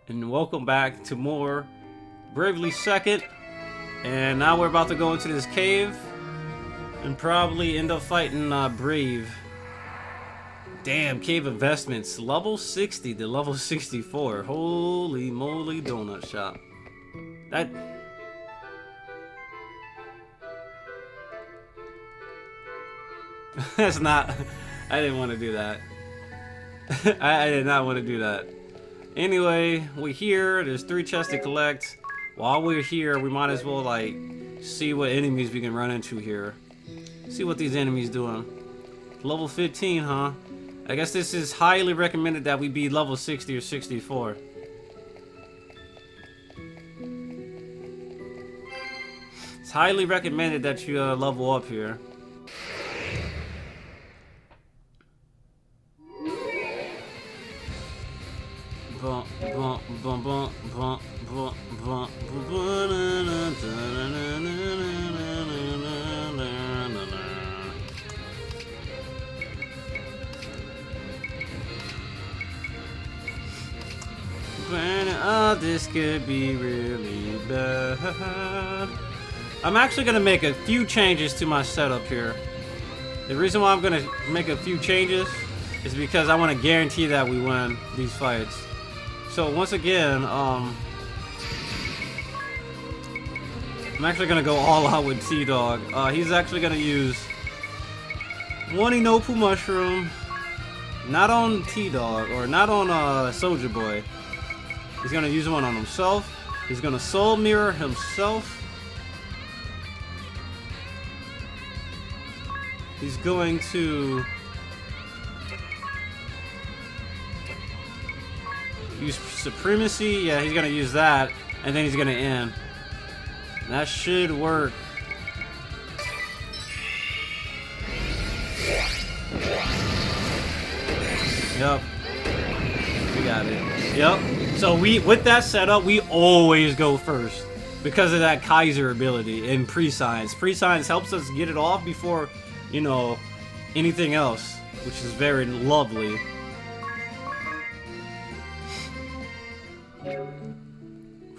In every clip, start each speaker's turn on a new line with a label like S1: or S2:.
S1: and welcome back to more Bravely Second. And now we're about to go into this cave and probably end up fighting Brave. Damn, cave investments, level 60 to level 64. Holy moly donut shop. That's not, I didn't want to do that. I did not want to do that. Anyway, we're here. There's 3 chests to collect. While we're here, we might as well like see what enemies we can run into here. See what these enemies doing. Level 15, huh? I guess this is highly recommended that we be level 60 or 64. It's highly recommended that you level up here. Bum, bum, bum, bum, bum, bum, bum, oh, this could be really bad. I'm actually gonna make a few changes to my setup here. The reason why I'm gonna make a few changes is because I want to guarantee that we win these fights. So once again, I'm actually gonna go all out with T-Dog. He's actually gonna use one Inopu mushroom, not on T-Dog or not on Soldier Boy. He's gonna use one on himself. He's gonna soul mirror himself. He's going to use supremacy. Yeah, he's gonna use that, and then he's gonna end. That should work. Yep, we got it. Yep. So with that setup, we always go first because of that Kaiser ability and pre-science. Pre-science helps us get it off before, you know, anything else, which is very lovely.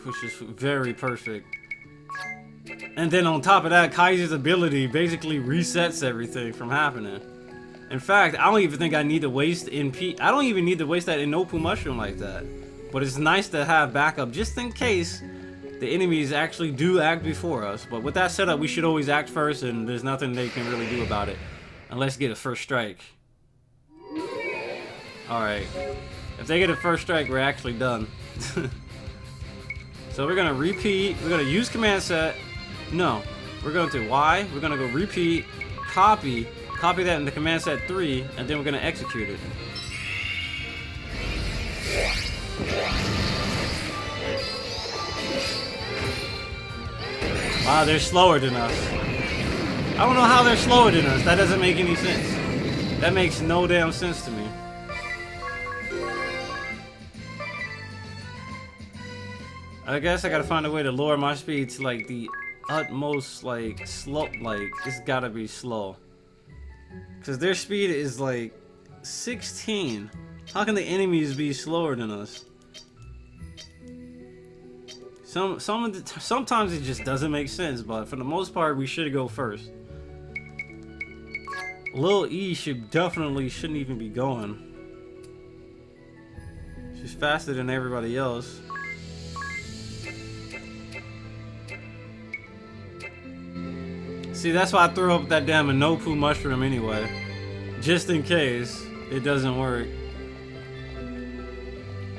S1: Which is very perfect. And then on top of that, Kaiser's ability basically resets everything from happening. In fact, I don't even think I need to waste NP. I don't even need to waste that Inopu mushroom like that. But it's nice to have backup just in case the enemies actually do act before us. But with that setup, we should always act first, and there's nothing they can really do about it. Unless get a first strike. Alright. If they get a first strike, we're actually done. So we're gonna repeat, we're gonna use command set. No, we're going to Y, we're gonna go repeat, copy that into command set 3, and then we're gonna execute it. Wow, they're slower than us. I don't know how they're slower than us. That doesn't make any sense. That makes no damn sense to me. I guess I gotta find a way to lower my speed to like the utmost like slow, like it's gotta be slow. Cause their speed is like 16. How can the enemies be slower than us? Sometimes it just doesn't make sense, but for the most part we should go first. Lil E shouldn't even be going. She's faster than everybody else. See, that's why I threw up that damn Inopu mushroom anyway. Just in case it doesn't work.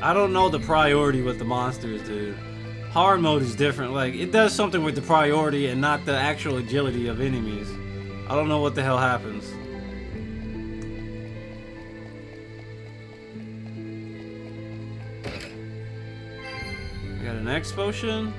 S1: I don't know the priority with the monsters, dude. Hard mode is different. Like, it does something with the priority and not the actual agility of enemies. I don't know what the hell happens. I got an X potion.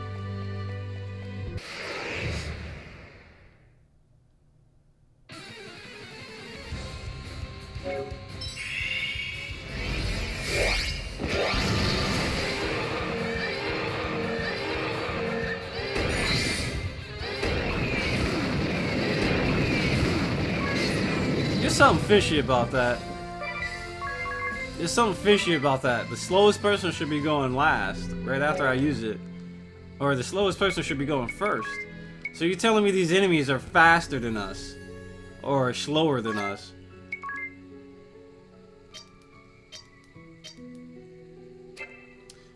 S1: There's something fishy about that. There's something fishy about that. The slowest person should be going last, right after I use it. Or the slowest person should be going first. So you're telling me these enemies are faster than us? Or slower than us?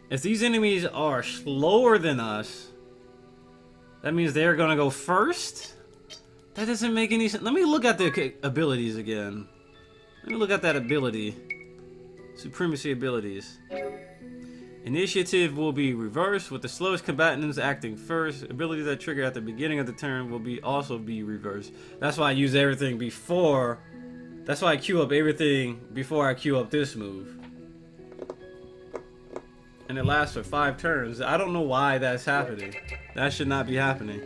S1: If these enemies are slower than us, that means they're gonna go first? That doesn't make any sense. Let me look at the abilities again. Let me look at that ability. Supremacy abilities. Initiative will be reversed with the slowest combatants acting first. Abilities that trigger at the beginning of the turn will also be reversed. That's why I use everything before. That's why I queue up everything before I queue up this move. And it lasts for 5 turns. I don't know why that's happening. That should not be happening.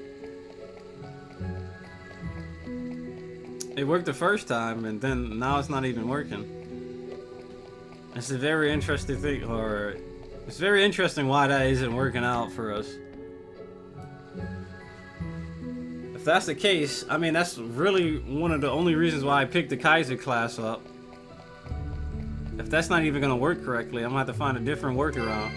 S1: It worked the first time, and then now it's not even working. It's a very interesting thing, or it's very interesting why that isn't working out for us. If that's the case, I mean, that's really one of the only reasons why I picked the Kaiser class up. If that's not even gonna work correctly, I'm gonna have to find a different workaround.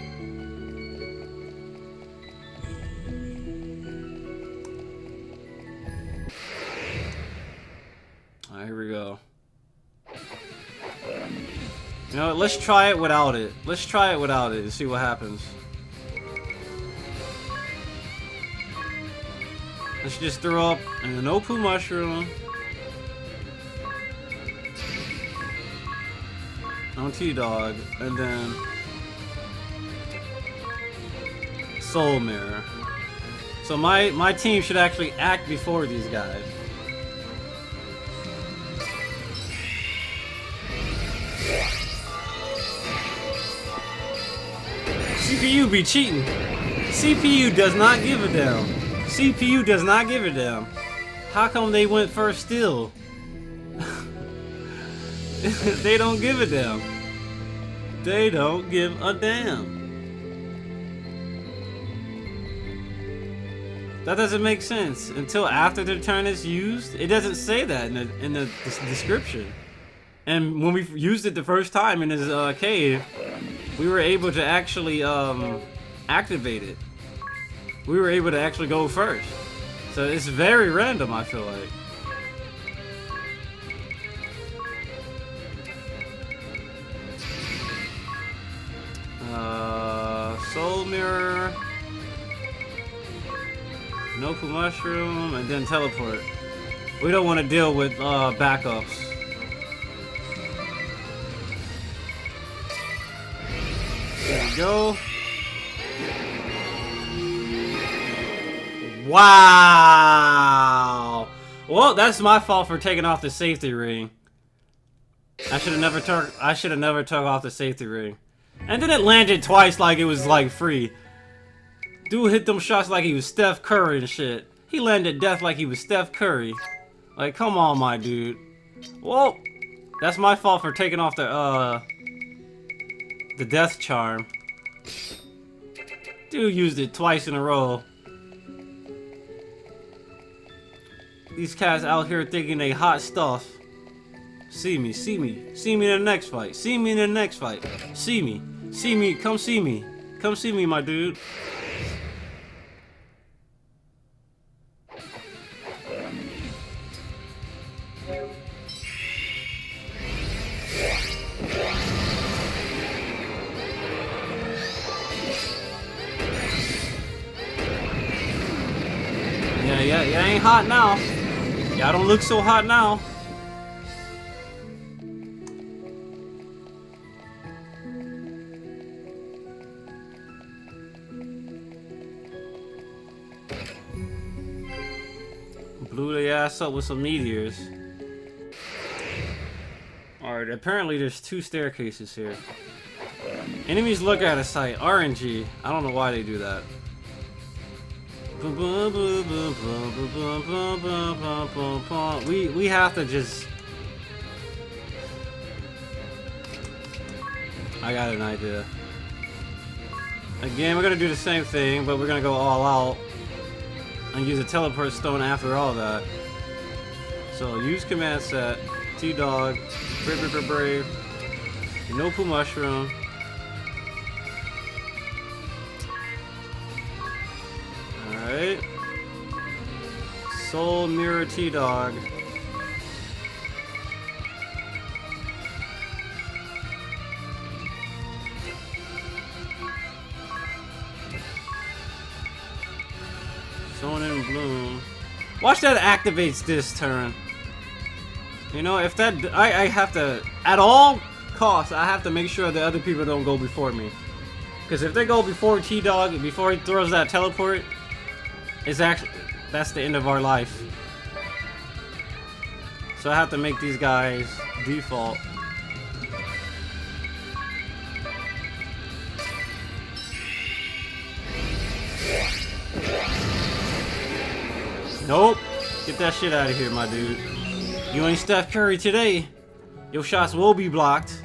S1: Alright, here we go. You know what, let's try it without it. Let's try it without it and see what happens. Let's just throw up an Opu mushroom on T-Dog, and then Soul Mirror. So my team should actually act before these guys. CPU be cheating. CPU does not give a damn. CPU does not give a damn. How come they went first still? They don't give a damn. They don't give a damn. That doesn't make sense. Until after the turn is used, it doesn't say that in the description. And when we used it the first time in his cave, we were able to actually activate it. We were able to actually go first. So it's very random, I feel like. Soul Mirror, Nopu Mushroom, and then Teleport. We don't want to deal with backups. There we go. Wow. Well, that's my fault for taking off the safety ring. I should have never took off the safety ring. And then it landed twice like it was like free. Dude hit them shots like he was Steph Curry and shit. He landed death like he was Steph Curry. Like, come on, my dude. Well, that's my fault for taking off the death charm. Dude used it twice in a row. These cats out here thinking they hot stuff. See me, see me. See me in the next fight. See me in the next fight. See me. See me. Come see me. Come see me, my dude. Yeah, ain't hot now. Y'all don't look so hot now. Blew their ass up with some meteors. Alright, apparently there's 2 staircases here. Enemies look out of sight. RNG. I don't know why they do that. We have to just... I got an idea. Again, we're gonna do the same thing, but we're gonna go all out and use a teleport stone after all that. So use command set, T-Dog, Brave. No poo mushroom. Alright. Soul Mirror T-Dog. Sonen Bloom. Watch that activates this turn. You know, if that... I have to... At all costs, I have to make sure the other people don't go before me. Because if they go before T-Dog, before he throws that teleport, it's actually... That's the end of our life. So I have to make these guys default. Nope. Get that shit out of here, my dude. You ain't Steph Curry today. Your shots will be blocked.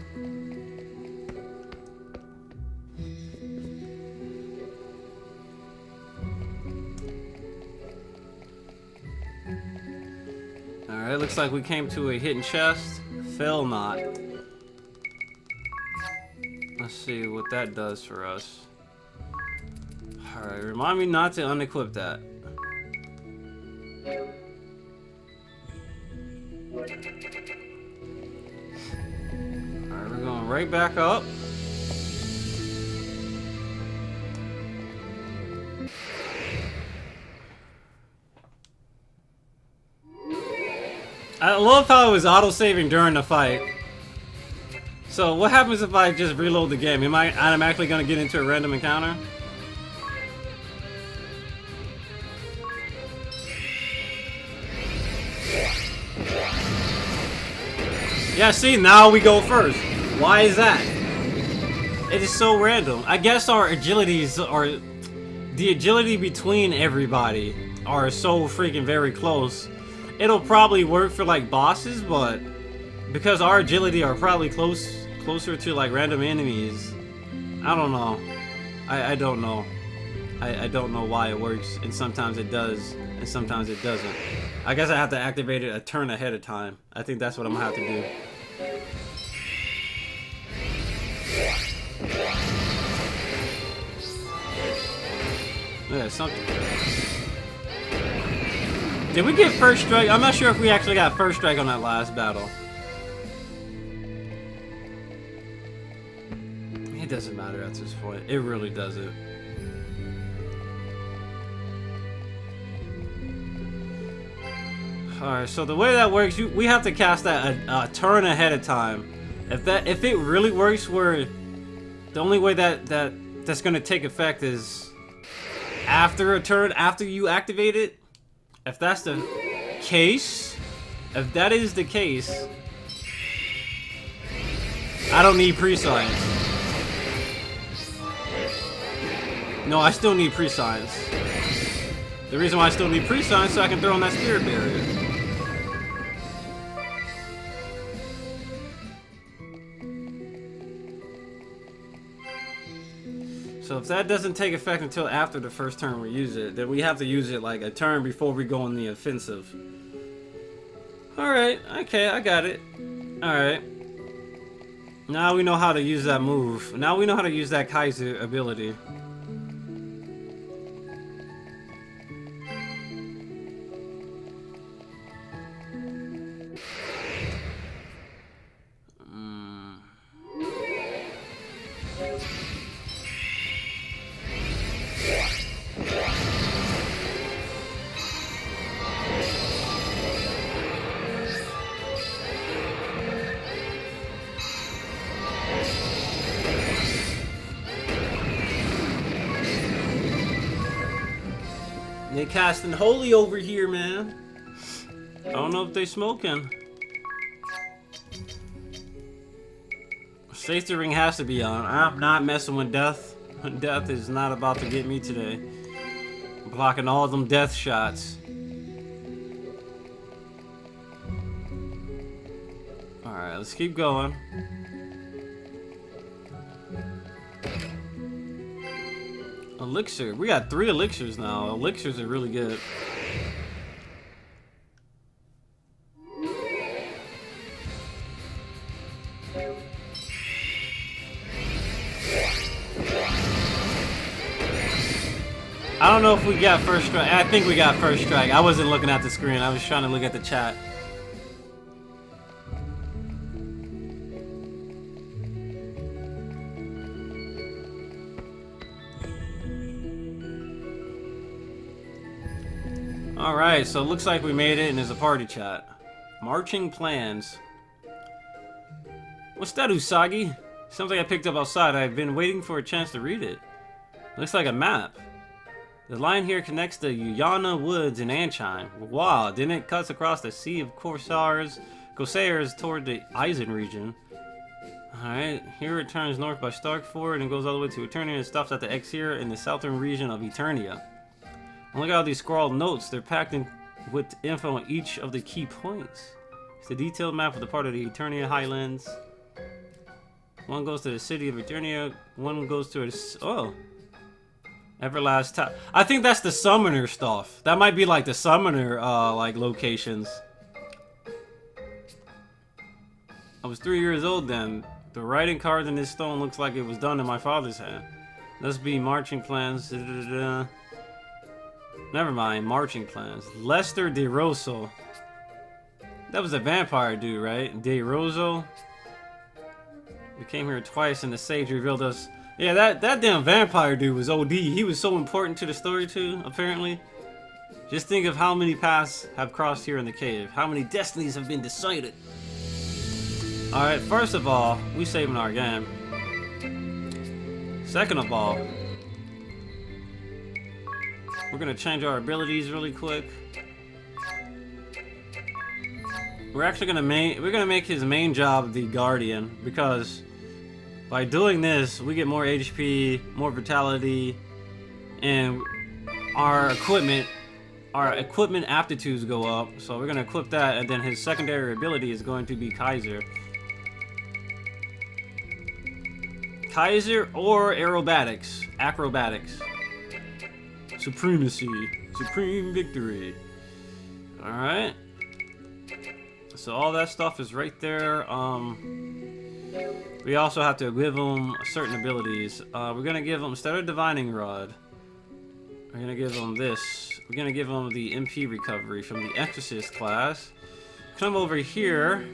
S1: Alright, looks like we came to a hidden chest. Fail not. Let's see what that does for us. Alright, remind me not to unequip that. Alright, we're going right back up. I love how it was auto-saving during the fight. So what happens if I just reload the game? Am I automatically going to get into a random encounter? Yeah, see, now we go first. Why is that? It is so random. I guess our agilities are... The agility between everybody are so freaking very close. It'll probably work for like bosses, but because our agility are probably closer to like random enemies, I don't know. I don't know. I don't know why it works, and sometimes it does, and sometimes it doesn't. I guess I have to activate it a turn ahead of time. I think that's what I'm gonna have to do. Yeah, something. Did we get first strike? I'm not sure if we actually got first strike on that last battle. It doesn't matter at this point. It really doesn't. Alright, so the way that works, we have to cast that a turn ahead of time. If it really works where the only way that's gonna take effect is after a turn, after you activate it. If that's the case, if that is the case, I don't need pre-science. No, I still need pre-science. The reason why I still need pre-science is so I can throw in that spirit barrier. So if that doesn't take effect until after the first turn we use it, then we have to use it like a turn before we go on the offensive. Alright, okay, I got it. Alright. Now we know how to use that move. Now we know how to use that Kaiser ability. They casting holy over here, man. I don't know if they smoking. Safety ring has to be on. I'm not messing with death. Death is not about to get me today. I'm blocking all them death shots. Alright, let's keep going. Elixir. We got 3 elixirs now. Elixirs are really good. I don't know if we got first strike. I think we got first strike. I wasn't looking at the screen. I was trying to look at the chat. Alright, so it looks like we made it and there's a party chat. Marching plans. What's that, Usagi? Something I picked up outside. I've been waiting for a chance to read it. Looks like a map. The line here connects the Uyana Woods and Ansheim. Wow, then it cuts across the Sea of Corsairs toward the Eisen region. Alright, here it turns north by Starkford and goes all the way to Eternia and stops at the X here in the southern region of Eternia. And look at all these scrawled notes. They're packed in with info on each of the key points. It's a detailed map of the part of the Eternia Highlands. One goes to the city of Eternia. One goes to Everlast Tower. I think that's the summoner stuff. That might be like the summoner like locations. I was 3 years old then. The writing carved in this stone looks like it was done in my father's hand. Let's be marching plans. Never mind, marching plans. Lester De Rosso. That was a vampire dude, right? De Rosso. We came here twice and the sage revealed us. Yeah, that damn vampire dude was OD. He was so important to the story too, apparently. Just think of how many paths have crossed here in the cave. How many destinies have been decided. Alright, first of all, we saving our game. Second of all, we're gonna change our abilities really quick. We're actually gonna make his main job the Guardian, because by doing this we get more HP, more vitality, and our equipment aptitudes go up. So we're gonna equip that, and then his secondary ability is going to be Kaiser. Kaiser or acrobatics. Supremacy. Supreme victory. Alright. So all that stuff is right there. We also have to give him certain abilities. We're gonna give him, instead of Divining Rod, we're gonna give him this. We're gonna give him the MP recovery from the Exorcist class. Come over here.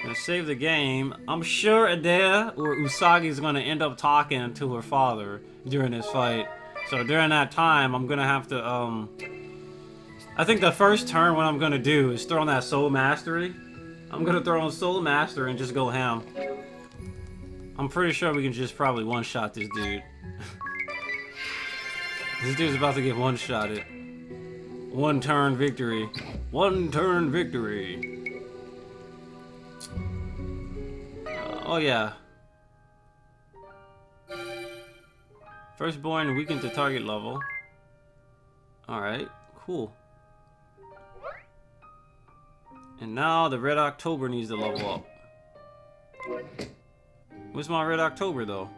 S1: Gonna save the game. I'm sure Adea or Usagi is gonna end up talking to her father during this fight. So during that time, I'm gonna have to, I think the first turn what I'm gonna do is throw on that Soul Mastery. I'm gonna throw on Soul Master and just go ham. I'm pretty sure we can just probably one-shot this dude. This dude's about to get one-shotted. One-turn victory. One-turn victory. Oh yeah. Firstborn weakened to target level. Alright, cool. And now the Red October needs to level up. Where's my Red October though?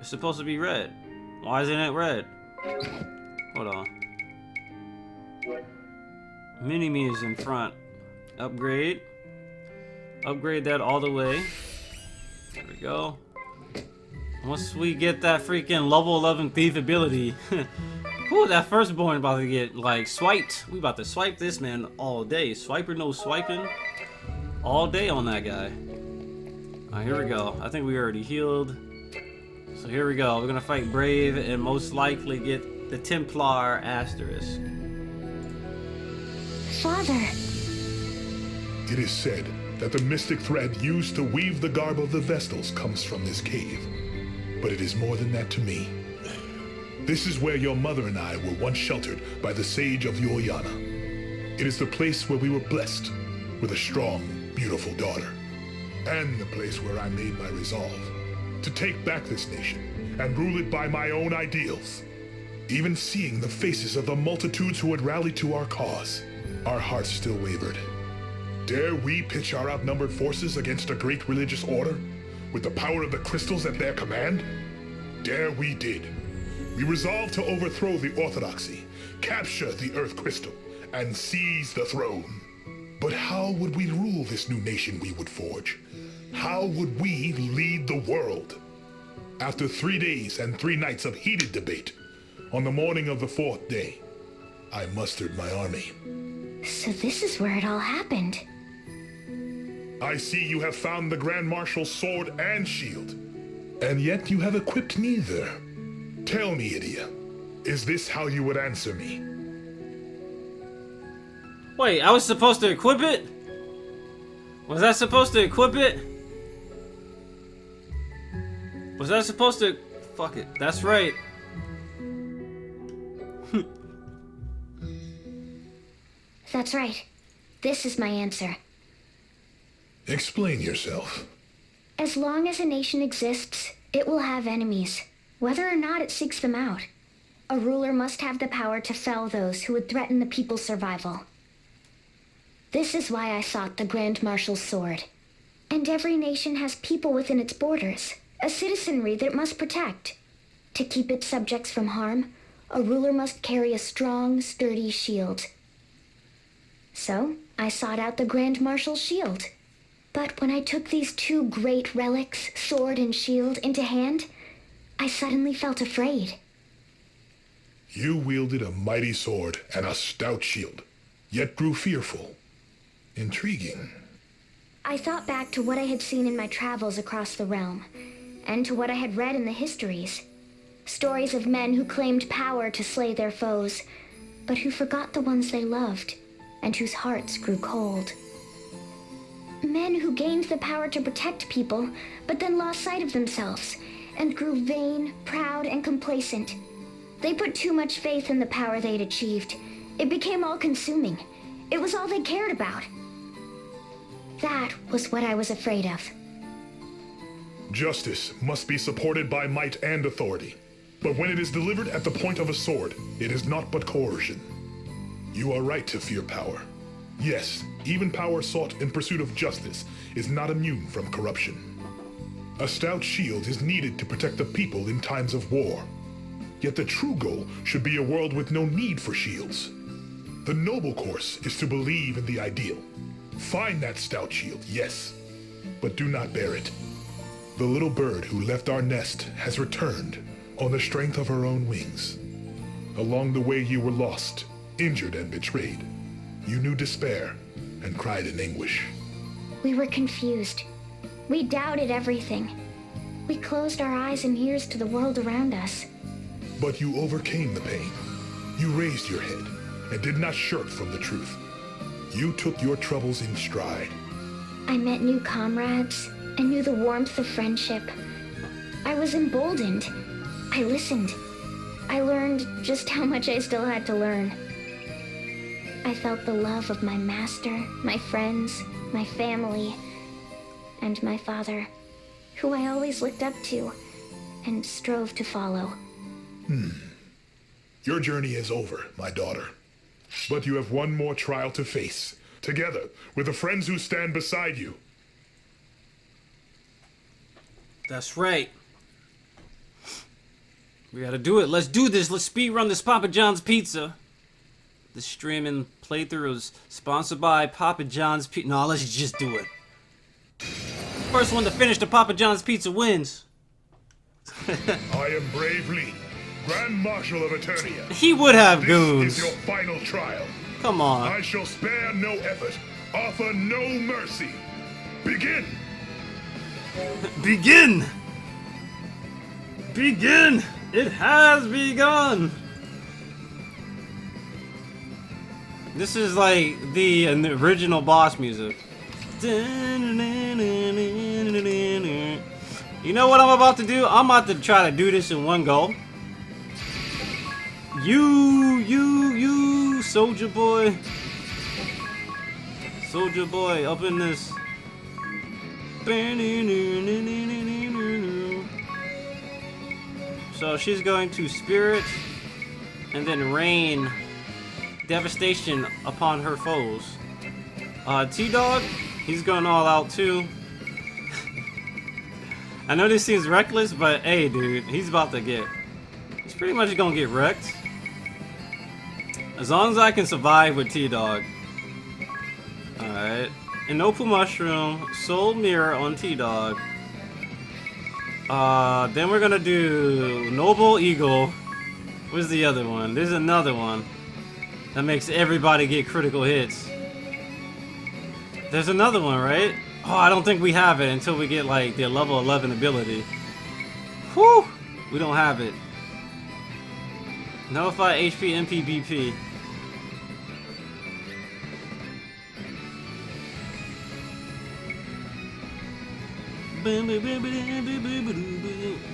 S1: It's supposed to be red. Why isn't it red? Hold on. Mini-Me is in front. Upgrade. Upgrade that all the way. There we go. Once we get that freaking level 11 thief ability, whew, that firstborn about to get like swiped. We about to swipe this man all day. Swiper no swiping all day on that guy. Alright, here we go. I think we already healed. So here we go. We're gonna fight Brave and most likely get the Templar Asterisk.
S2: Father.
S3: It is said that the mystic thread used to weave the garb of the Vestals comes from this cave. But it is more than that to me. This is where your mother and I were once sheltered by the sage of Uyana. It is the place where we were blessed with a strong, beautiful daughter. And the place where I made my resolve to take back this nation and rule it by my own ideals. Even seeing the faces of the multitudes who had rallied to our cause, our hearts still wavered. Dare we pitch our outnumbered forces against a great religious order with the power of the crystals at their command? Dare we did. We resolved to overthrow the orthodoxy, capture the Earth Crystal, and seize the throne. But how would we rule this new nation we would forge? How would we lead the world? After 3 days and 3 nights of heated debate, on the morning of the 4th day, I mustered my army.
S2: So this is where it all happened.
S3: I see you have found the Grand Marshal's sword and shield, and yet you have equipped neither. Tell me, Idia, is this how you would answer me?
S1: Wait, I was supposed to equip it? Was I supposed to equip it? Was I supposed to... Fuck it, that's right.
S2: That's right. This is my answer.
S3: Explain yourself.
S2: As long as a nation exists, it will have enemies, whether or not it seeks them out. A ruler must have the power to fell those who would threaten the people's survival. This is why I sought the Grand Marshal's sword. And every nation has people within its borders, a citizenry that it must protect. To keep its subjects from harm, a ruler must carry a strong, sturdy shield. So, I sought out the Grand Marshal's shield. But when I took these 2 great relics, sword and shield, into hand, I suddenly felt afraid.
S3: You wielded a mighty sword and a stout shield, yet grew fearful. Intriguing.
S2: I thought back to what I had seen in my travels across the realm, and to what I had read in the histories. Stories of men who claimed power to slay their foes, but who forgot the ones they loved, and whose hearts grew cold. Men who gained the power to protect people, but then lost sight of themselves, and grew vain, proud, and complacent. They put too much faith in the power they'd achieved. It became all-consuming. It was all they cared about. That was what I was afraid of.
S3: Justice must be supported by might and authority. But when it is delivered at the point of a sword, it is not but coercion. You are right to fear power. Yes, even power sought in pursuit of justice is not immune from corruption. A stout shield is needed to protect the people in times of war. Yet the true goal should be a world with no need for shields. The noble course is to believe in the ideal. Find that stout shield, yes, but do not bear it. The little bird who left our nest has returned on the strength of her own wings. Along the way you were lost, injured and betrayed. You knew despair and cried in anguish.
S2: We were confused. We doubted everything. We closed our eyes and ears to the world around us.
S3: But you overcame the pain. You raised your head and did not shirk from the truth. You took your troubles in stride.
S2: I met new comrades and knew the warmth of friendship. I was emboldened. I listened. I learned just how much I still had to learn. I felt the love of my master, my friends, my family, and my father, who I always looked up to and strove to follow.
S3: Your journey is over, my daughter. But you have one more trial to face, together with the friends who stand beside you.
S1: That's right. We gotta do it. Let's do this. Let's speed run this Papa John's Pizza. This streaming playthrough is sponsored by Papa John's Pizza. No, let's just do it. First one to finish the Papa John's Pizza wins.
S3: I am Brave Lee, Grand Marshal of Eternia.
S1: He would have
S3: This
S1: goons.
S3: is your final trial.
S1: Come on.
S3: I shall spare no effort, offer no mercy. Begin!
S1: Begin! Begin! It has begun! This is like the original boss music. You know what I'm about to do? I'm about to try to do this in one go. You, soldier boy. Soldier boy, up in this. So she's going to spirit and then rain devastation upon her foes. T-Dog, he's going all out too. I know this seems reckless, but hey dude, he's pretty much gonna get wrecked. As long as I can survive with T-Dog. Alright. An Opal Mushroom, Soul Mirror on T-Dog. Then we're gonna do Noble Eagle. Where's the other one? There's another one that makes everybody get critical hits. There's another one, right? Oh, I don't think we have it until we get like the level 11 ability. Whew! We don't have it. Nullify HP MP BP.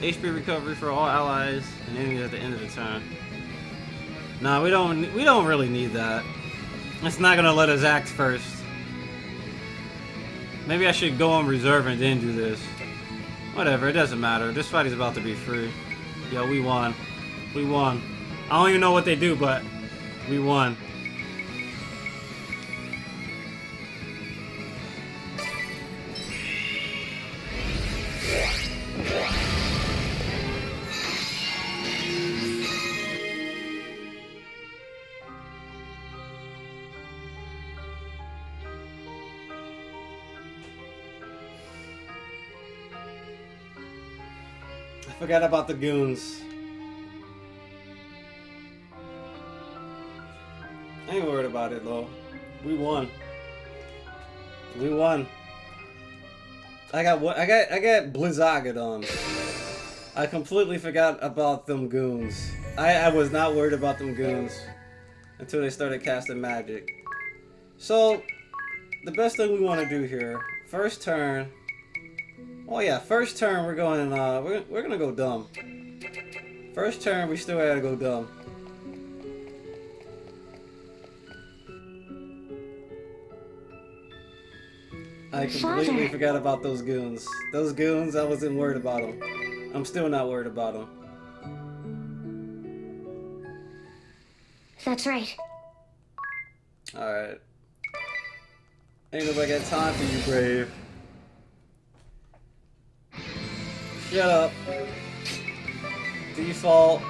S1: HP recovery for all allies and enemies at the end of the turn. Nah, we don't really need that. It's not gonna let us act first. Maybe I should go on reserve and then do this. Whatever, it doesn't matter. This fight is about to be free. Yo, we won. We won. I don't even know what they do, but we won. I forgot about the goons. I ain't worried about it though. We won. We won. I got Blizzagadon. I completely forgot about them goons. I was not worried about them goons until they started casting magic. So the best thing we want to do here, first turn. Oh yeah, first turn we're going. We're gonna go dumb. First turn we still gotta go dumb. I completely forgot about those goons. Those goons, I wasn't worried about them. I'm still not worried about them.
S2: That's right.
S1: Alright. Ain't nobody got time for you, Brave. Shut up. Default.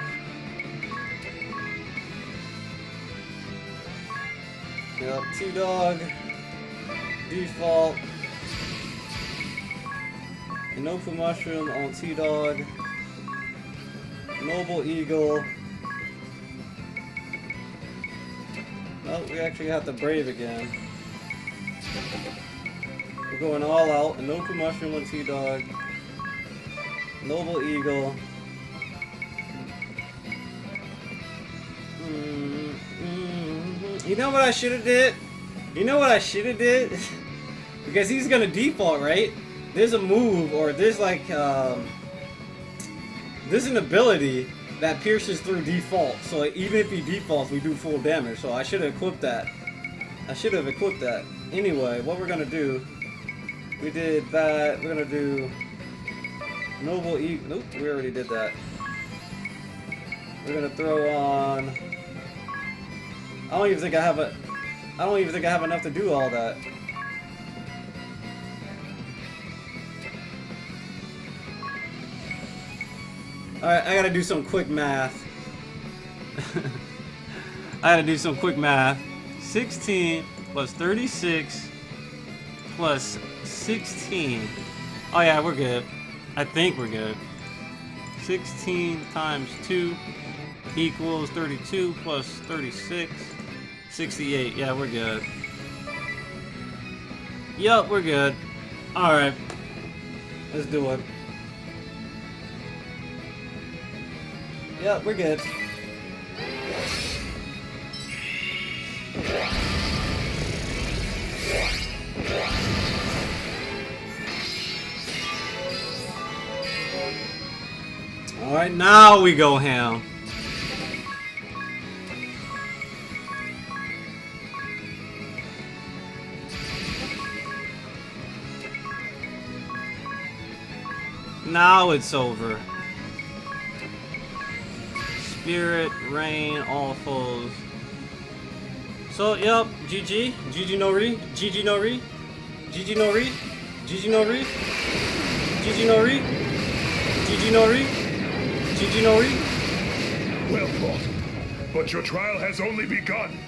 S1: Yep, T-Dog. Default. Inopu Mushroom on T-Dog. Noble Eagle. Oh, we actually have the Brave again. We're going all out. Inopu Mushroom on T-Dog. Noble Eagle. You know what I should have did? You know what I should have did? Because he's gonna default, right? There's a move, or there's like, there's an ability that pierces through default. So like, even if he defaults, we do full damage. So I should have equipped that. I should have equipped that. Anyway, what we're gonna do, we did that. We're gonna do Noble Eagle. Nope, we already did that. We're gonna throw on. I don't even think I have enough to do all that. Alright, I gotta do some quick math. I gotta do some quick math. 16 plus 36 plus 16. Oh yeah, we're good. I think we're good. 16 times 2 equals 32 plus 36. 68. Yeah, we're good. Yup, we're good. Alright. Let's do it. Yep, we're good. Alright, now we go ham. Now it's over. Spirit, rain, all foes. So, yep, GG. GG no re. GG no re. GG no re. GG no re. GG no re. GG no re. GG no re.
S3: Well fought, but your trial has only begun.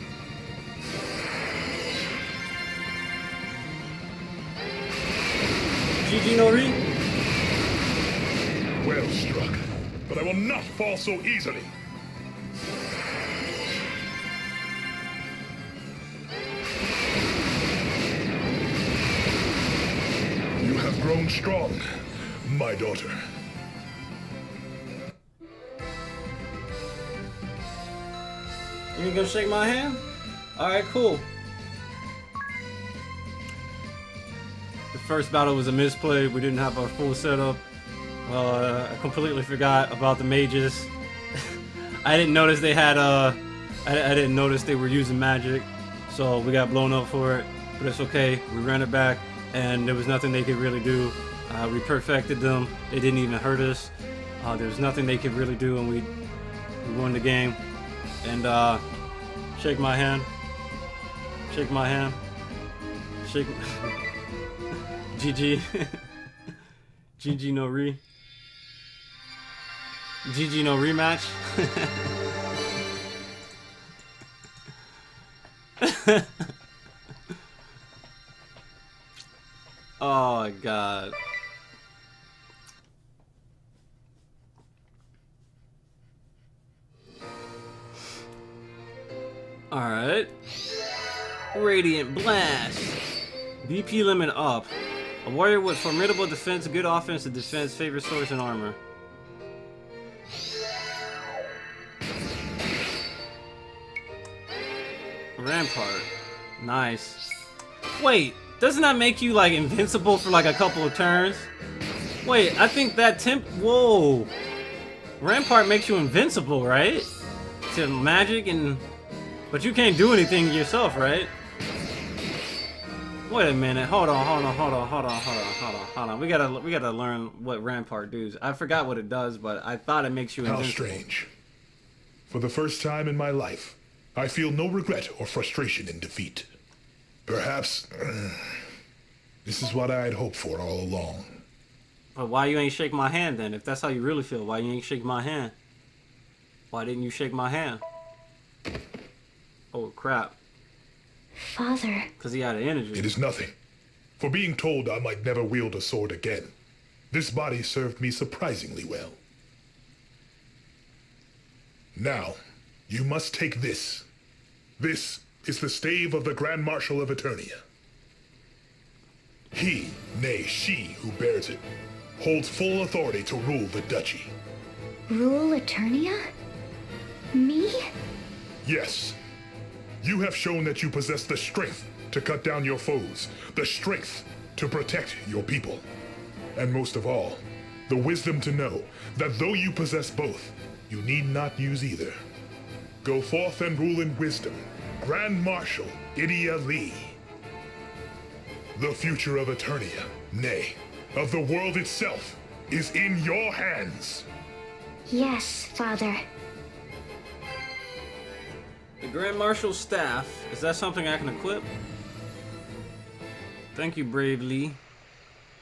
S1: GG no re.
S3: Well struck, but I will not fall so easily. You have grown strong, my daughter.
S1: You ain't gonna shake my hand? Alright, cool. The first battle was a misplay. We didn't have our full setup. I completely forgot about the mages. I didn't notice they had I didn't notice they were using magic, so we got blown up for it. But it's okay. We ran it back, and there was nothing they could really do. We perfected them. They didn't even hurt us. There was nothing they could really do, and we won the game. And shake my hand. Shake my hand. Shake. GG. GG no re. GG no rematch. Oh my god. Alright. Radiant Blast. BP limit up. A warrior with formidable defense, good offensive defense, favorite source and armor. Rampart. Nice. Wait, doesn't that make you like invincible for like a couple of turns? Wait, I think that whoa. Rampart makes you invincible, right? To magic and... But you can't do anything yourself, right? Wait a minute. Hold on. We gotta learn what Rampart does. I forgot what it does, but I thought it makes you invincible.
S3: How strange. For the first time in my life, I feel no regret or frustration in defeat. Perhaps this is what I had hoped for all along.
S1: But why you ain't shake my hand then? If that's how you really feel, why you ain't shake my hand? Why didn't you shake my hand? Oh crap.
S2: Father.
S1: Because he had energy.
S3: It is nothing. For being told I might never wield a sword again, this body served me surprisingly well. Now, you must take this. This is the stave of the Grand Marshal of Eternia. He, nay, she who bears it, holds full authority to rule the duchy.
S2: Rule Eternia? Me?
S3: Yes. You have shown that you possess the strength to cut down your foes, the strength to protect your people, and most of all, the wisdom to know that though you possess both, you need not use either. Go forth and rule in wisdom, Grand Marshal Idia Lee. The future of Eternia, nay, of the world itself, is in your hands.
S2: Yes, Father.
S1: The Grand Marshal's staff, is that something I can equip? Thank you, Brave Lee.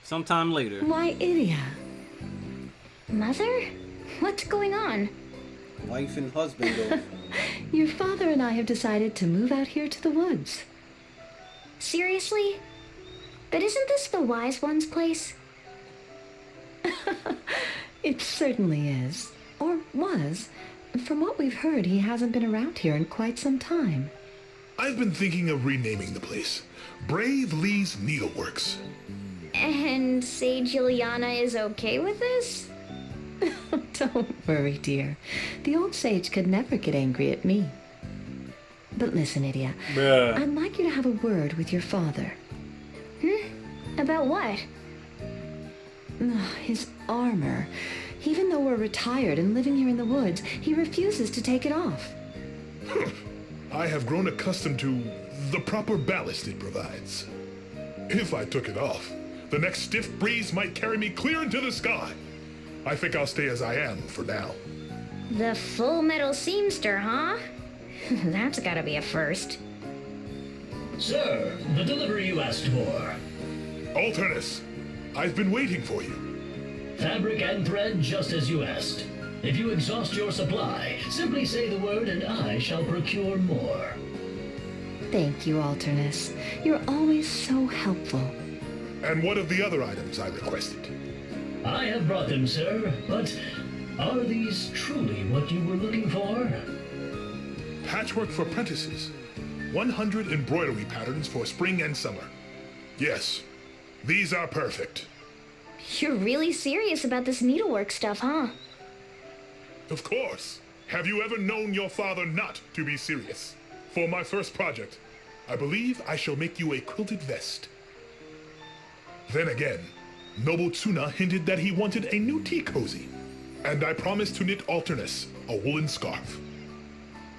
S1: Sometime later.
S4: Why, Idia?
S2: Mother? What's going on?
S1: Wife and husband.
S4: Your father and I have decided to move out here to the woods.
S2: Seriously? But isn't this the Wise One's place?
S4: It certainly is. Or was. From what we've heard, he hasn't been around here in quite some time.
S3: I've been thinking of renaming the place Brave Lee's Needleworks.
S2: And Sage Ileana is okay with this?
S4: Don't worry, dear. The old sage could never get angry at me. But listen, Idia. I'd like you to have a word with your father.
S2: About what?
S4: His armor. Even though we're retired and living here in the woods, he refuses to take it off.
S3: I have grown accustomed to the proper ballast it provides. If I took it off, the next stiff breeze might carry me clear into the sky. I think I'll stay as I am for now.
S2: The Full Metal Seamster, huh? That's gotta be a first.
S5: Sir, the delivery you asked for.
S3: Alternus, I've been waiting for you.
S5: Fabric and thread just as you asked. If you exhaust your supply, simply say the word and I shall procure more.
S4: Thank you, Alternus. You're always so helpful.
S3: And what of the other items I requested?
S5: I have brought them, sir, but are these truly what you were looking for?
S3: Patchwork for apprentices. 100 embroidery patterns for spring and summer. Yes, these are perfect.
S2: You're really serious about this needlework stuff, huh?
S3: Of course. Have you ever known your father not to be serious? For my first project, I believe I shall make you a quilted vest. Then again, Noble Tsuna hinted that he wanted a new tea cozy, and I promised to knit Alternus a woolen scarf.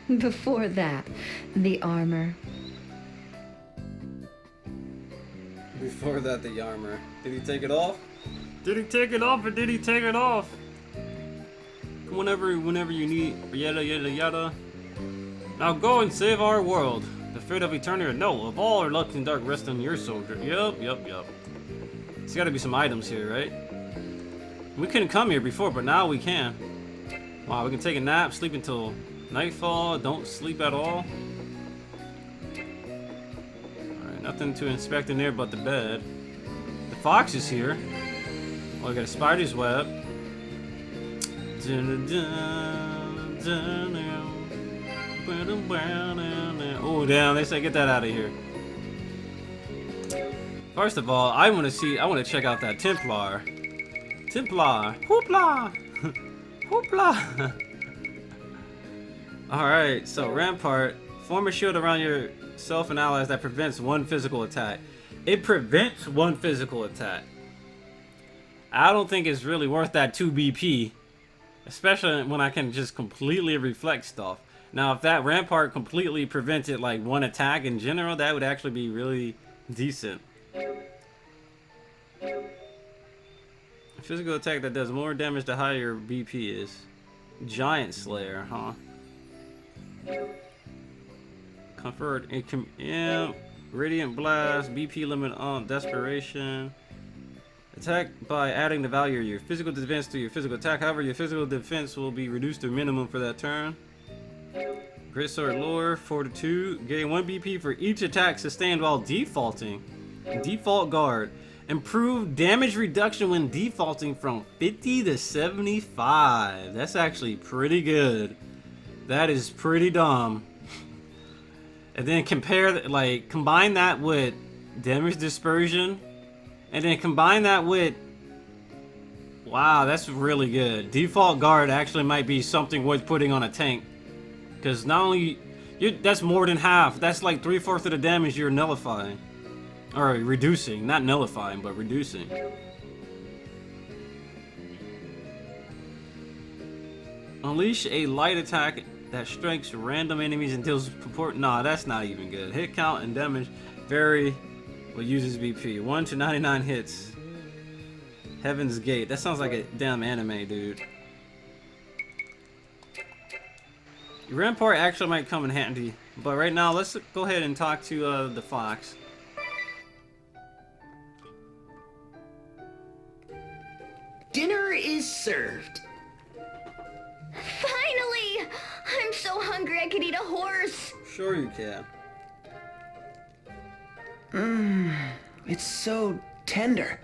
S4: Before that, the armor.
S1: Before that, the armor. Did he take it off? Did he take it off or did he take it off? Whenever you need, yada yada yada. Now go and save our world. The fate of eternity, no, of all our luck and dark rest on your soldier. Yup. There's gotta be some items here, right? We couldn't come here before, but now we can. Wow, we can take a nap, sleep until nightfall, don't sleep at all. Alright, nothing to inspect in there but the bed. The fox is here. Oh, we got a spider's web. Oh, damn, they say get that out of here. First of all, I want to check out that Templar. Templar. Hoopla! Hoopla! Alright, so Rampart. Form a shield around yourself and allies that prevents one physical attack. It prevents one physical attack. I don't think it's really worth that 2 BP. Especially when I can just completely reflect stuff. Now, if that Rampart completely prevented like one attack in general, that would actually be really decent. A physical attack that does more damage the higher your BP is. Giant Slayer, huh? Comfort, yeah. Radiant Blast, BP limit on Desperation. Attack by adding the value of your physical defense to your physical attack. However, your physical defense will be reduced to minimum for that turn. Great Sword Lore, Fortitude. Gain 1 BP for each attack sustained while defaulting. Default Guard. Improved damage reduction when defaulting from 50 to 75. That's actually pretty good. That is pretty dumb. And then combine that with damage dispersion. And then combine that with... Wow, that's really good. Default Guard actually might be something worth putting on a tank. Because not only... that's more than half. That's like 3/4 of the damage you're nullifying. Or reducing. Not nullifying, but reducing. Unleash a light attack that strikes random enemies and deals purport... Nah, that's not even good. Hit count and damage vary what uses BP. 1 to 99 hits. Heaven's Gate. That sounds like a damn anime, dude. Rampart actually might come in handy. But right now, let's go ahead and talk to the fox.
S6: Dinner is served.
S2: Finally! I'm so hungry I could eat a horse.
S1: Sure you can.
S6: It's so tender.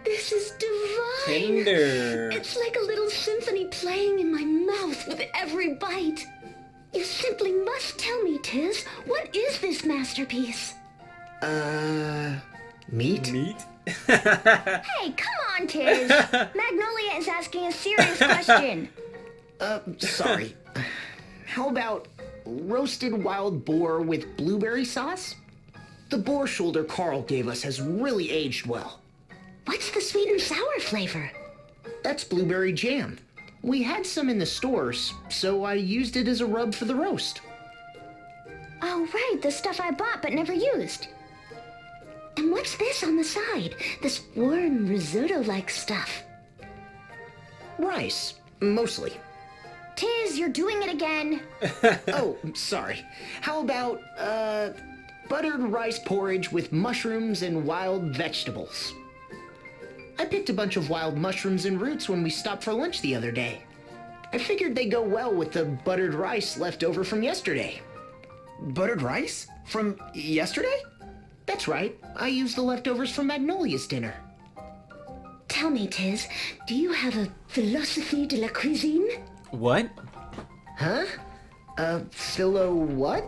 S2: This is divine.
S1: Tender.
S2: It's like a little symphony playing in my mouth with every bite. You simply must tell me, Tiz, what is this masterpiece?
S6: Meat?
S1: Meat?
S2: Hey, come on, Tiz. Magnolia is asking a serious question.
S6: Sorry. How about roasted wild boar with blueberry sauce? The boar shoulder Carl gave us has really aged well.
S2: What's the sweet and sour flavor?
S6: That's blueberry jam. We had some in the stores, so I used it as a rub for the roast.
S2: Oh, right, the stuff I bought but never used. And what's this on the side? This warm risotto-like stuff.
S6: Rice, mostly.
S2: Tiz, you're doing it again.
S6: Oh, sorry. How about, buttered rice porridge with mushrooms and wild vegetables? I picked a bunch of wild mushrooms and roots when we stopped for lunch the other day. I figured they go well with the buttered rice left over from yesterday.
S7: Buttered rice? From yesterday?
S6: That's right. I used the leftovers from Magnolia's dinner.
S2: Tell me, Tiz, do you have a philosophie de la cuisine?
S1: What?
S6: Huh? Philo what?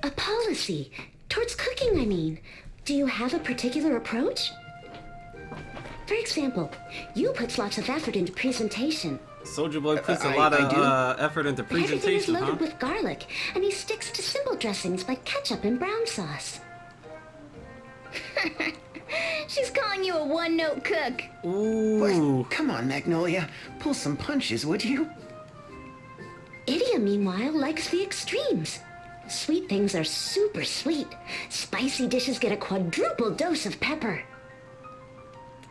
S2: A policy. Towards cooking, I mean. Do you have a particular approach? For example, you put lots of effort into presentation.
S1: Soldier Boy puts a
S7: I-
S1: lot
S7: I
S1: of
S7: do.
S1: effort into
S2: Everything is
S1: presentation,
S2: loaded
S1: huh?
S2: with garlic, and he sticks to simple dressings like ketchup and brown sauce. She's calling you a one-note cook.
S1: Ooh.
S7: Come on, Magnolia. Pull some punches, would you?
S2: Idia, meanwhile, likes the extremes. Sweet things are super sweet. Spicy dishes get a quadruple dose of pepper.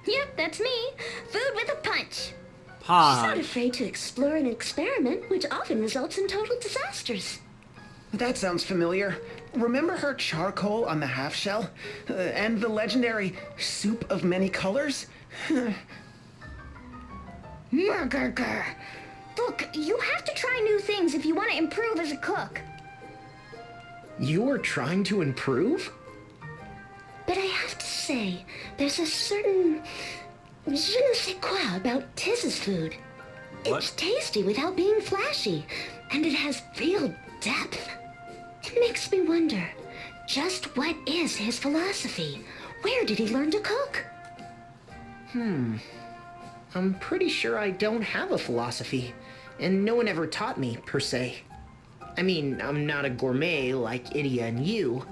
S2: Yep, that's me. Food with a punch. She's not
S1: Punch.
S2: afraid to explore and experiment, which often results in total disasters.
S7: That sounds familiar. Remember her charcoal on the half shell? And the legendary soup of many colors?
S2: Murgurgur. Look, you have to try new things if you want to improve as a cook.
S6: You were trying to improve?
S2: But I have to say, there's a certain je ne sais quoi about Tiz's food.
S1: What?
S2: It's tasty without being flashy, and it has real depth. It makes me wonder, just what is his philosophy? Where did he learn to cook?
S6: I'm pretty sure I don't have a philosophy, and no one ever taught me, per se. I mean, I'm not a gourmet like Idia and you.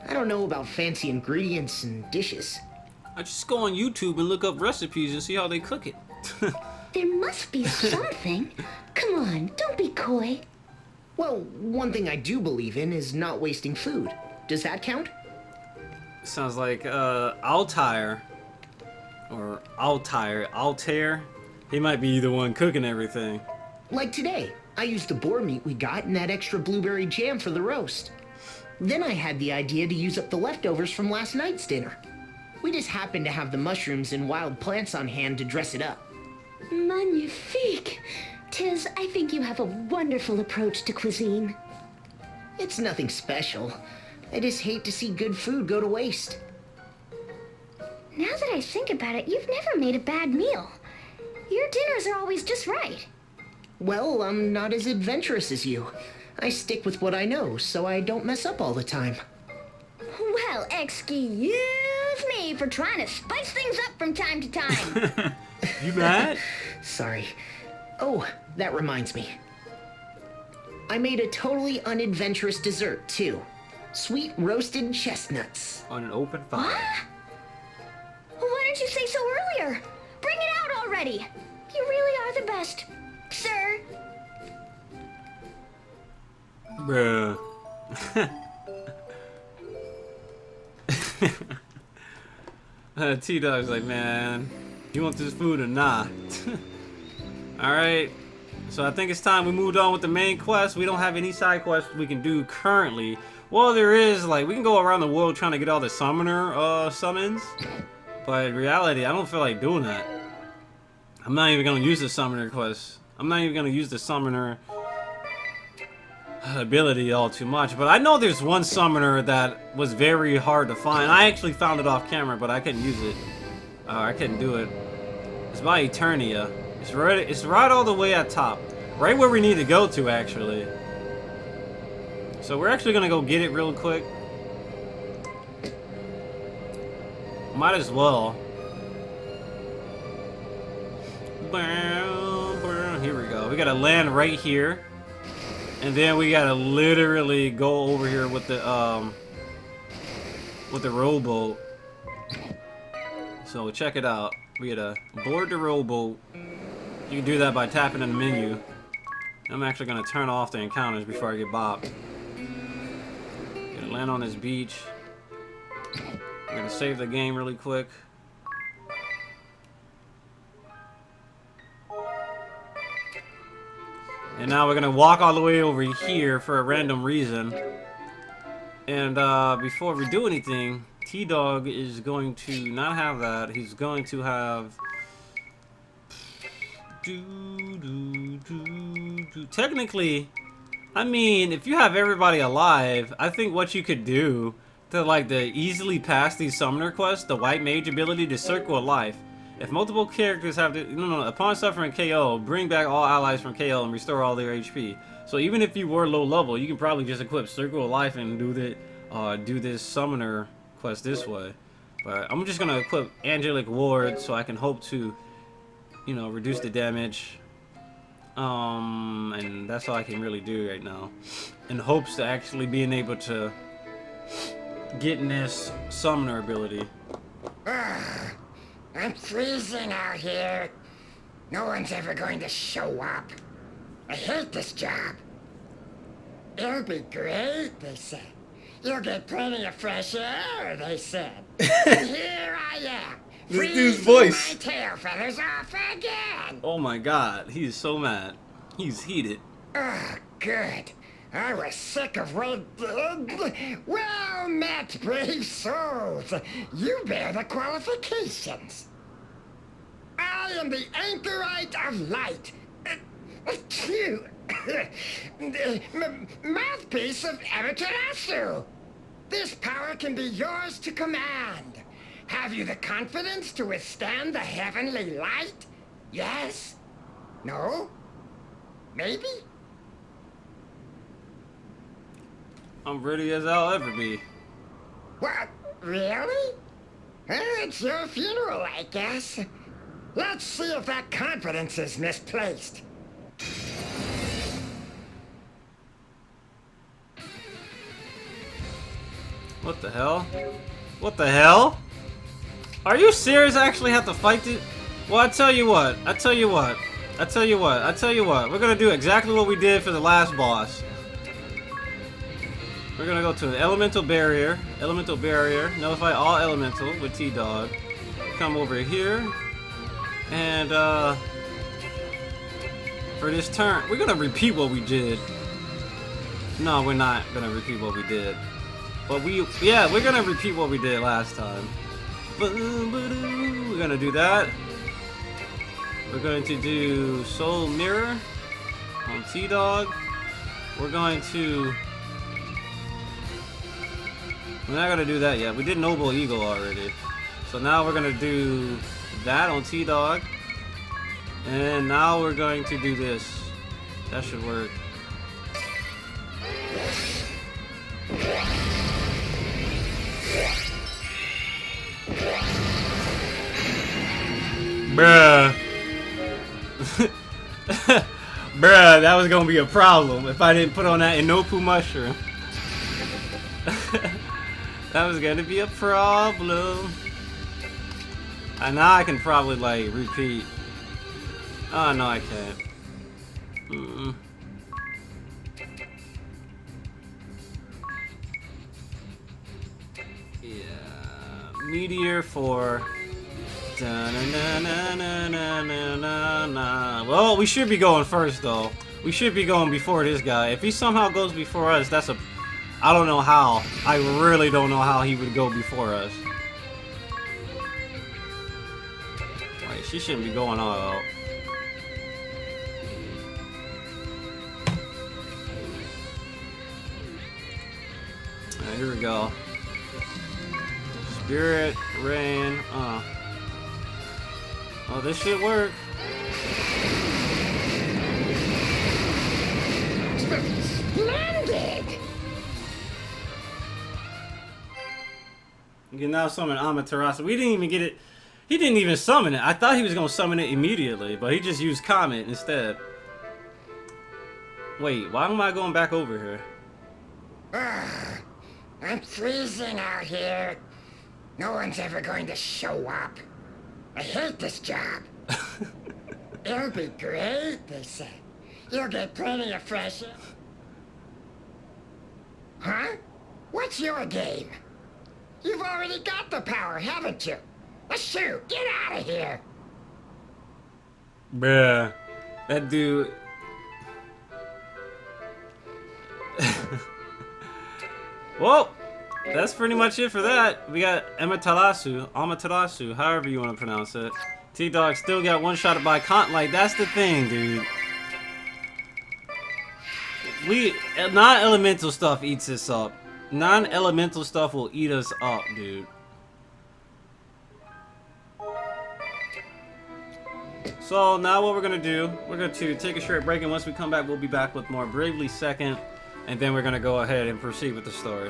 S6: I don't know about fancy ingredients and dishes.
S1: I just go on YouTube and look up recipes and see how they cook it.
S2: There must be something. Come on, don't be coy.
S6: Well, one thing I do believe in is not wasting food. Does that count?
S1: Sounds like Altair. Or Altair. He might be the one cooking everything.
S6: Like today, I used the boar meat we got and that extra blueberry jam for the roast. Then I had the idea to use up the leftovers from last night's dinner. We just happened to have the mushrooms and wild plants on hand to dress it up.
S2: Magnifique. Tiz, I think you have a wonderful approach to cuisine.
S6: It's nothing special. I just hate to see good food go to waste.
S2: Now that I think about it, you've never made a bad meal. Your dinners are always just right.
S6: Well, I'm not as adventurous as you. I stick with what I know, so I don't mess up all the time.
S2: Well, excuse me for trying to spice things up from time to time.
S1: You mad?
S6: Sorry. Oh, that reminds me. I made a totally unadventurous dessert, too. Sweet roasted chestnuts.
S1: On an open fire.
S2: Why didn't you say so earlier? Bring it out already. You really are the best, sir.
S1: Bruh. T-Dog's like, man, you want this food or not? Alright, so I think it's time we moved on with the main quest. We don't have any side quests we can do currently. Well, there is, like, we can go around the world trying to get all the summoner summons. But in reality, I don't feel like doing that. I'm not even going to use the summoner quest. I'm not even going to use the summoner ability all too much. But I know there's one summoner that was very hard to find. I actually found it off camera, but I couldn't use it. I couldn't do it. It's by Eternia. It's right all the way at top. Right where we need to go to, actually. So we're actually going to go get it real quick. Might as well. Here we go. We gotta land right here. And then we gotta literally go over here with the rowboat. So check it out. We gotta board the rowboat. You can do that by tapping in the menu. I'm actually gonna turn off the encounters before I get bopped. Gonna land on this beach. We're gonna save the game really quick. And now we're gonna walk all the way over here for a random reason. And before we do anything, T-Dog is going to not have that. He's going to have... Technically, I mean, if you have everybody alive, I think what you could do to easily pass these summoner quests, the white mage ability to circle a life. If multiple characters have to, no, upon suffering KO, bring back all allies from KO and restore all their HP. So even if you were low level, you can probably just equip Circle of Life and do this summoner quest this way. But I'm just gonna equip Angelic Ward so I can hope to, you know, reduce the damage. And that's all I can really do right now. In hopes to actually being able to get in this summoner ability.
S8: I'm freezing out here. No one's ever going to show up. I hate this job. It'll be great, they said. You'll get plenty of fresh air, they said. And here I am.
S1: This dude's voice.
S8: My tail feathers off again.
S1: Oh my god, he's so mad. He's heated.
S8: Oh, good. I was sick of well met, brave souls. You bear the qualifications. I am the anchorite of light. Mouthpiece of Amaterasu. This power can be yours to command. Have you the confidence to withstand the heavenly light? Yes? No? Maybe?
S1: I'm ready as I'll ever be.
S8: What? Really? Well, it's your funeral, I guess. Let's see if that confidence is misplaced.
S1: What the hell? What the hell? Are you serious? I actually have to fight this? Well, I tell you what. We're gonna do exactly what we did for the last boss. We're gonna go to an elemental barrier. Notify all elemental with T-Dog. Come over here. And, for this turn, we're gonna repeat what we did. No, we're not gonna repeat what we did. But we're gonna repeat what we did last time. We're gonna do that. We're going to do Soul Mirror on T-Dog. We're not gonna do that yet. We did Noble Eagle already. So now we're gonna do that on T-Dog. And now we're going to do this. That should work. Bruh. Bruh, that was gonna be a problem if I didn't put on that Inopu mushroom. That was gonna be a problem. And now I can probably like repeat. Oh no, I can't. Yeah, Meteor for. Well, we should be going first though. We should be going before this guy. If he somehow goes before us, that's a. I don't know how. I really don't know how he would go before us. Wait, she shouldn't be going all out. Alright, here we go. Spirit, rain, Oh, this should work.
S8: Splendid!
S1: You can now summon Amaterasu. We didn't even get it. He didn't even summon it. I thought he was going to summon it immediately, but he just used Comet instead. Wait, why am I going back over here?
S8: I'm freezing out here. No one's ever going to show up. I hate this job. It'll be great, they said. You'll get plenty of fresh air. Huh? What's your game? You've already got the power, haven't you? Shoot, get out of here.
S1: Bruh. That dude. Well, that's pretty much it for that. We got Amaterasu, however you want to pronounce it. T-Dog still got one shot by like that's the thing, dude. Non-elemental stuff eats us up. Non-elemental stuff will eat us up, dude. So now what we're gonna do, we're going to take a short break, and once we come back, we'll be back with more Bravely Second, and then we're gonna go ahead and proceed with the story.